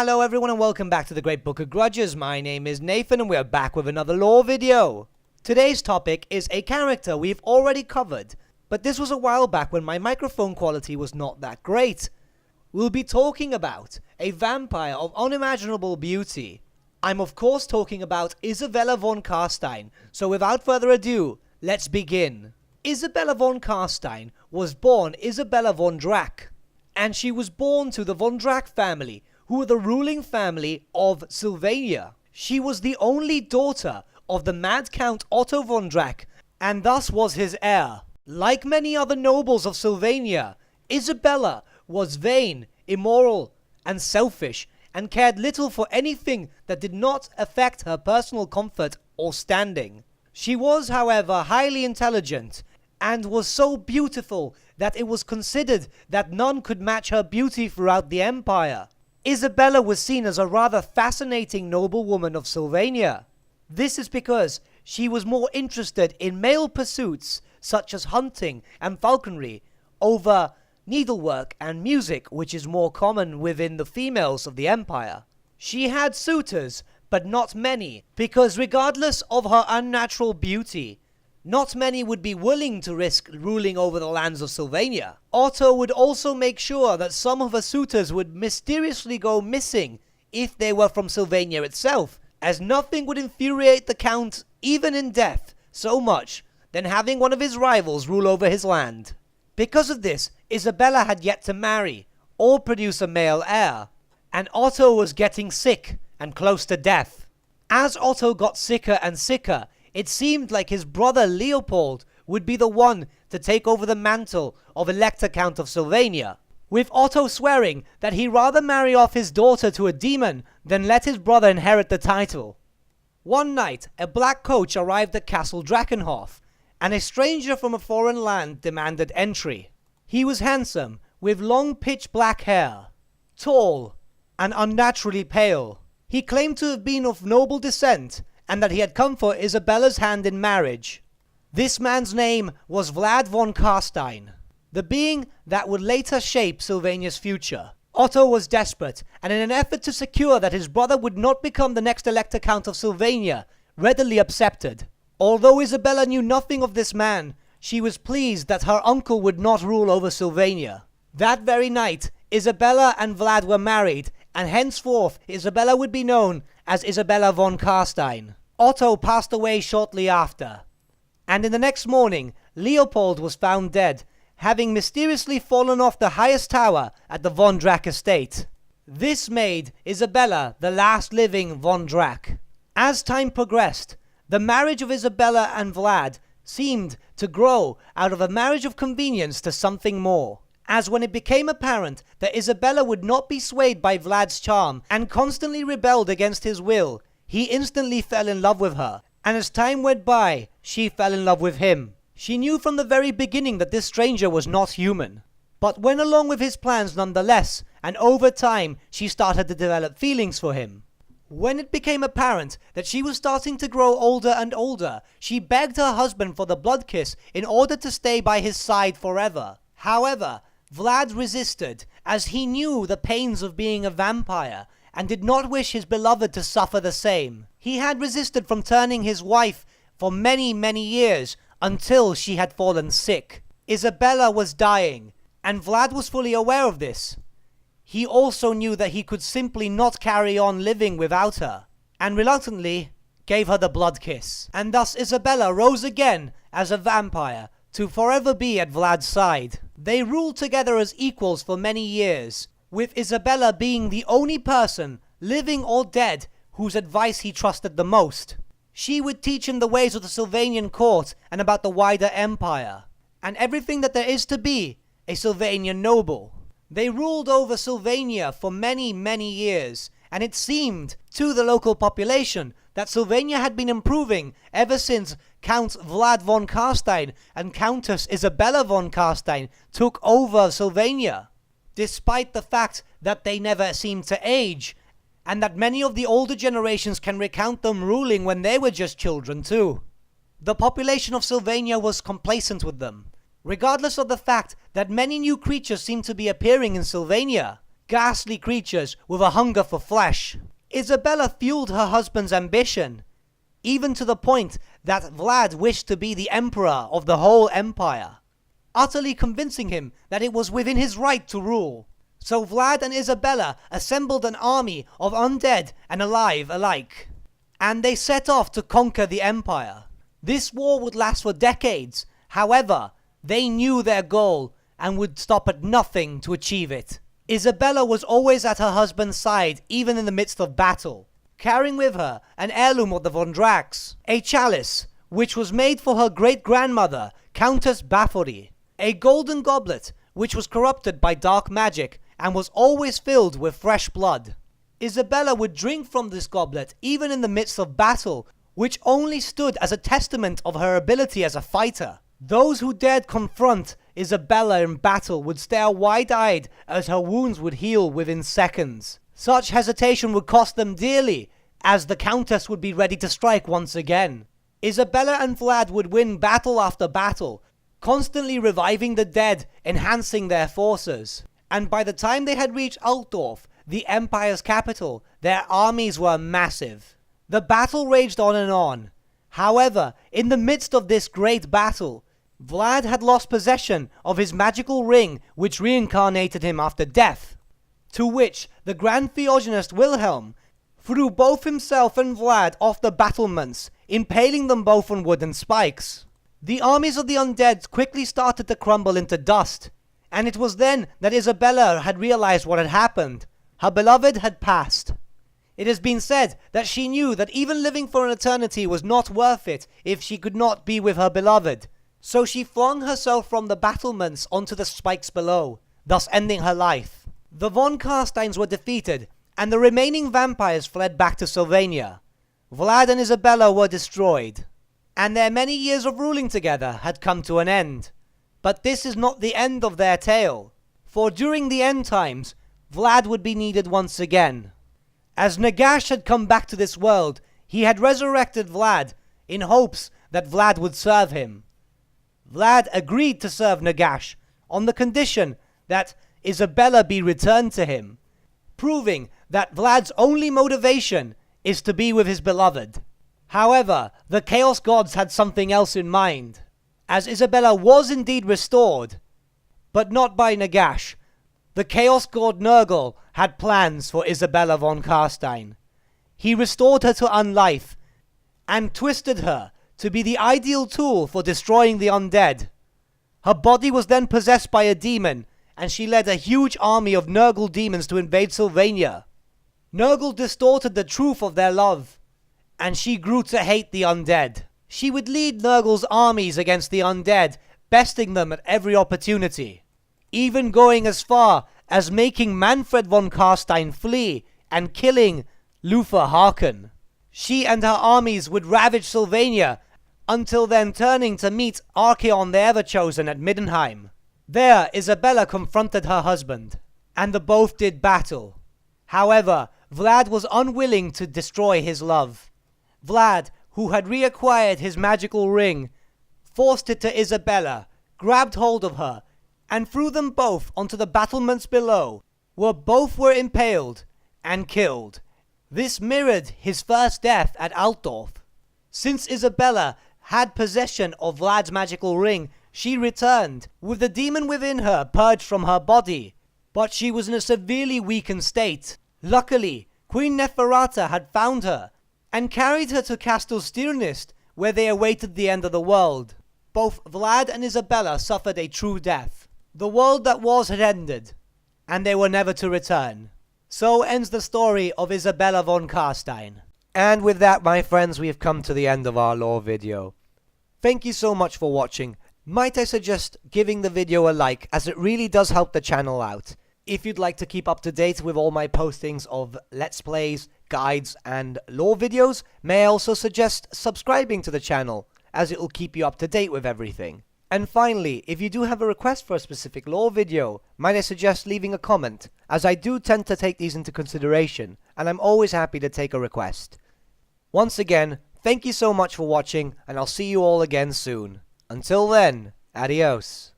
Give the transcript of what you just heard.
Hello everyone and welcome back to the Great Book of Grudges. My name is Nathan and we are back with another lore video. Today's topic is a character we've already covered, but this was a while back when my microphone quality was not that great. We'll be talking about a vampire of unimaginable beauty. I'm of course talking about Isabella von Carstein, so without further ado, let's begin. Isabella von Carstein was born Isabella von Drac, and she was born to the von Drac family, who were the ruling family of Sylvania. She was the only daughter of the Mad Count Otto von Drac, and thus was his heir. Like many other nobles of Sylvania, Isabella was vain, immoral, and selfish, and cared little for anything that did not affect her personal comfort or standing. She was, however, highly intelligent, and was so beautiful that it was considered that none could match her beauty throughout the empire. Isabella was seen as a rather fascinating noblewoman of Sylvania. This is because she was more interested in male pursuits such as hunting and falconry over needlework and music, which is more common within the females of the empire. She had suitors, but not many, because regardless of her unnatural beauty, not many would be willing to risk ruling over the lands of Sylvania. Otto would also make sure that some of her suitors would mysteriously go missing if they were from Sylvania itself, as nothing would infuriate the Count, even in death, so much than having one of his rivals rule over his land. Because of this, Isabella had yet to marry or produce a male heir, and Otto was getting sick and close to death. As Otto got sicker and sicker, it seemed like his brother Leopold would be the one to take over the mantle of Elector Count of Sylvania, with Otto swearing that he'd rather marry off his daughter to a demon than let his brother inherit the title. One night, a black coach arrived at Castle Drakenhof, and a stranger from a foreign land demanded entry. He was handsome, with long pitch-black hair, tall, and unnaturally pale. He claimed to have been of noble descent, and that he had come for Isabella's hand in marriage. This man's name was Vlad von Carstein, the being that would later shape Sylvania's future. Otto was desperate, and in an effort to secure that his brother would not become the next Elector Count of Sylvania, readily accepted. Although Isabella knew nothing of this man, she was pleased that her uncle would not rule over Sylvania. That very night, Isabella and Vlad were married, and henceforth Isabella would be known as Isabella von Carstein. Otto passed away shortly after, and in the next morning, Leopold was found dead, having mysteriously fallen off the highest tower at the von Drac estate. This made Isabella the last living von Drac. As time progressed, the marriage of Isabella and Vlad seemed to grow out of a marriage of convenience to something more, as when it became apparent that Isabella would not be swayed by Vlad's charm and constantly rebelled against his will, he instantly fell in love with her, and as time went by, she fell in love with him. She knew from the very beginning that this stranger was not human, but went along with his plans nonetheless, and over time she started to develop feelings for him. When it became apparent that she was starting to grow older and older, she begged her husband for the blood kiss in order to stay by his side forever. However, Vlad resisted, as he knew the pains of being a vampire, and did not wish his beloved to suffer the same. He had resisted from turning his wife for many, many years, until she had fallen sick. Isabella was dying, and Vlad was fully aware of this. He also knew that he could simply not carry on living without her, and reluctantly gave her the blood kiss. And thus Isabella rose again as a vampire, to forever be at Vlad's side. They ruled together as equals for many years, with Isabella being the only person, living or dead, whose advice he trusted the most. She would teach him the ways of the Sylvanian court and about the wider empire, and everything that there is to be a Sylvanian noble. They ruled over Sylvania for many, many years, and it seemed to the local population that Sylvania had been improving ever since Count Vlad von Carstein and Countess Isabella von Carstein took over Sylvania, despite the fact that they never seemed to age, and that many of the older generations can recount them ruling when they were just children too. The population of Sylvania was complacent with them, regardless of the fact that many new creatures seemed to be appearing in Sylvania. ghastly creatures with a hunger for flesh. Isabella fueled her husband's ambition, even to the point that Vlad wished to be the emperor of the whole empire, utterly convincing him that it was within his right to rule. So Vlad and Isabella assembled an army of undead and alive alike, and they set off to conquer the empire. This war would last for decades. However, they knew their goal and would stop at nothing to achieve it. Isabella was always at her husband's side, even in the midst of battle, carrying with her an heirloom of the Von Drax, a chalice which was made for her great-grandmother, Countess Bathory, a golden goblet which was corrupted by dark magic and was always filled with fresh blood. Isabella would drink from this goblet even in the midst of battle, which only stood as a testament of her ability as a fighter. Those who dared confront Isabella in battle would stare wide-eyed as her wounds would heal within seconds. Such hesitation would cost them dearly, as the Countess would be ready to strike once again. Isabella and Vlad would win battle after battle, constantly reviving the dead, enhancing their forces. And by the time they had reached Altdorf, the Empire's capital, their armies were massive. The battle raged on and on. However, in the midst of this great battle, Vlad had lost possession of his magical ring which reincarnated him after death, to which the Grand Theogenist Wilhelm threw both himself and Vlad off the battlements, impaling them both on wooden spikes. The armies of the undead quickly started to crumble into dust, and it was then that Isabella had realized what had happened. Her beloved had passed. It has been said that she knew that even living for an eternity was not worth it if she could not be with her beloved. So she flung herself from the battlements onto the spikes below, thus ending her life. The von Carsteins were defeated, and the remaining vampires fled back to Sylvania. Vlad and Isabella were destroyed, and their many years of ruling together had come to an end. But this is not the end of their tale, for during the end times, Vlad would be needed once again. As Nagash had come back to this world, he had resurrected Vlad in hopes that Vlad would serve him. Vlad agreed to serve Nagash on the condition that Isabella be returned to him, proving that Vlad's only motivation is to be with his beloved. However, the Chaos Gods had something else in mind, as Isabella was indeed restored, but not by Nagash. The Chaos God Nurgle had plans for Isabella von Carstein. He restored her to unlife, and twisted her to be the ideal tool for destroying the undead. Her body was then possessed by a demon, and she led a huge army of Nurgle demons to invade Sylvania. Nurgle distorted the truth of their love, and she grew to hate the undead. She would lead Nurgle's armies against the undead, besting them at every opportunity, even going as far as making Manfred von Carstein flee and killing Luther Harken. She and her armies would ravage Sylvania, until then turning to meet Archeon the Ever-Chosen at Middenheim. There, Isabella confronted her husband, and the both did battle. However, Vlad was unwilling to destroy his love. Vlad, who had reacquired his magical ring, forced it to Isabella, grabbed hold of her, and threw them both onto the battlements below, where both were impaled and killed. This mirrored his first death at Altdorf. Since Isabella had possession of Vlad's magical ring, she returned, with the demon within her purged from her body, but she was in a severely weakened state. Luckily, Queen Neferata had found her, and carried her to Castle Stirnist, where they awaited the end of the world. Both Vlad and Isabella suffered a true death. The world that was had ended, and they were never to return. So ends the story of Isabella von Carstein. And with that, my friends, we have come to the end of our lore video. Thank you so much for watching. Might I suggest giving the video a like, as it really does help the channel out. If you'd like to keep up to date with all my postings of Let's Plays, guides, and lore videos, may I also suggest subscribing to the channel, as it will keep you up to date with everything. And finally, if you do have a request for a specific lore video, might I suggest leaving a comment, as I do tend to take these into consideration, and I'm always happy to take a request. Once again, thank you so much for watching, and I'll see you all again soon. Until then, adios.